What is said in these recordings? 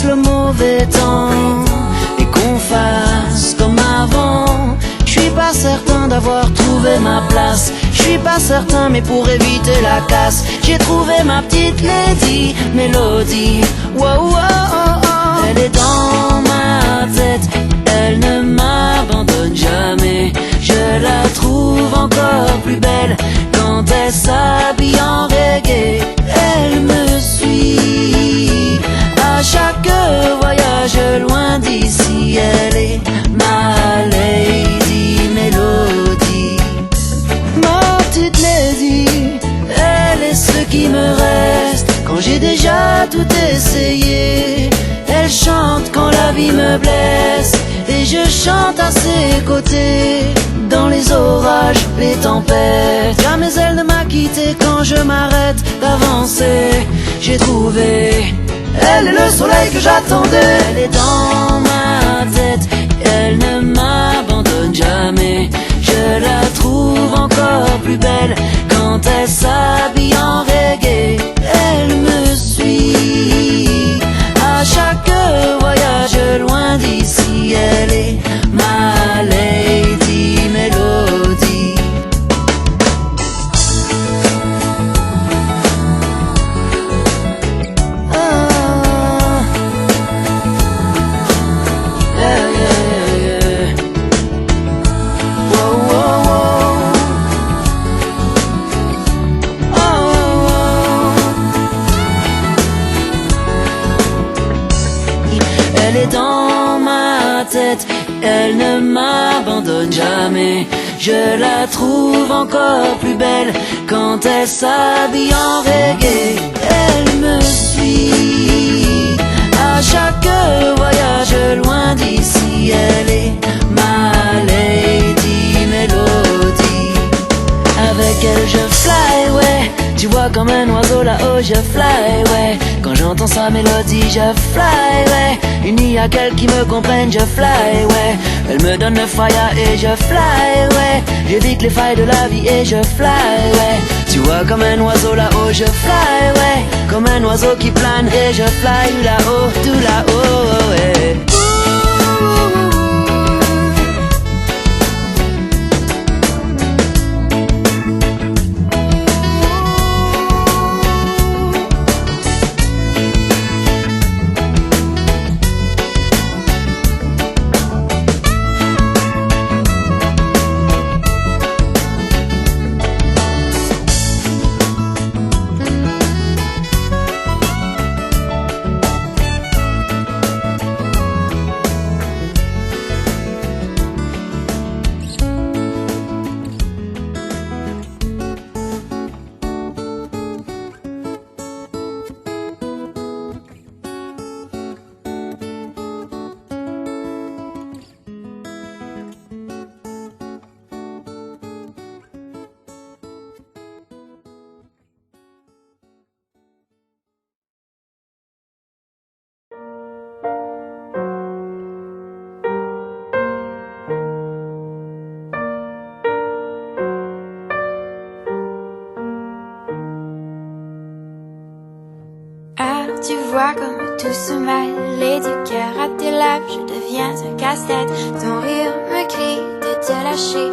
le mauvais temps et qu'on fasse comme avant. Je suis pas certain d'avoir trouvé ma place, je suis pas certain, mais pour éviter la casse, j'ai trouvé ma petite lady Mélodie. Wow, wow, oh, oh. Elle est dans ma tête, elle ne m'abandonne jamais. Je la trouve encore plus belle quand elle s'habille en reggae. Elle me suit à chaque voyage loin d'ici. Elle est ma lady Mélodie. Ma petite lady, elle est ce qui me reste quand j'ai déjà tout essayé. Elle chante quand la vie me blesse et je chante à ses côtés. Dans les orages, les tempêtes, jamais elle ne m'a quitté quand je m'arrête d'avancer. J'ai trouvé, elle est le soleil que j'attendais. Elle est dans ma tête, elle ne m'abandonne jamais. Je la trouve encore plus belle quand elle s'habille en reggae. Elle me suit à chaque voyage loin d'ici. Elle est ma lady Mélodie. Ah, yeah, yeah, yeah. Wow, wow, wow. Oh, oh, oh. Elle est dans ma tête, elle ne m'abandonne jamais. Je la trouve encore plus belle quand elle s'habille en reggae. Elle me suit à chaque voyage loin d'ici. Elle est ma lady Mélodie. Avec elle je fly, ouais. Tu vois comme un oiseau là-haut je fly, ouais. Quand j'entends sa mélodie je fly, ouais. Il n'y a qu'elle qui me comprenne, je fly, ouais. Elle me donne le fire et je fly, ouais. J'évite les failles de la vie et je fly, ouais. Tu vois comme un oiseau là-haut je fly, ouais. Comme un oiseau qui plane et je fly là-haut, tout là-haut, ouais. Tu vois comme tout se mêle et du cœur à tes lèvres, je deviens un casse-tête. Ton rire me crie de te lâcher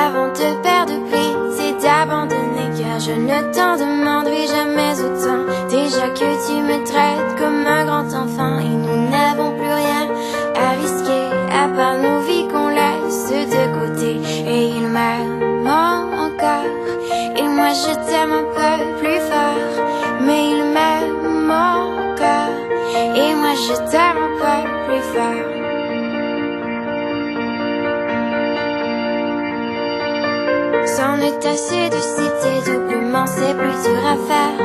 avant de perdre prise et d'abandonner, car je ne t'en demanderai jamais autant. Déjà que tu me traites comme un grand enfant et nous n'avons plus rien à risquer à part nos vies qu'on laisse de côté. Et il m'aime encore et moi je t'aime un peu plus fort, mais il m'aime encore et moi je t'aime un peu plus fort. C'en est assez de citer doublement, c'est plus dur à faire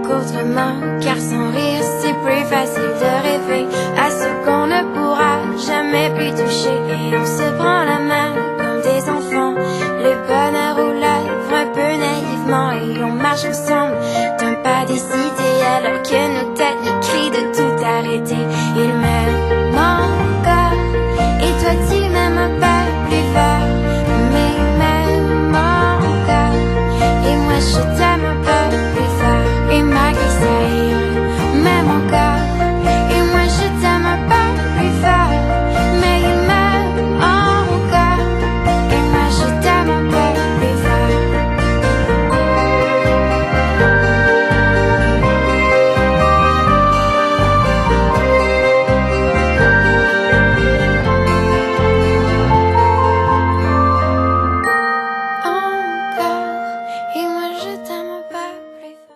qu'autrement, car sans rire c'est plus facile de rêver.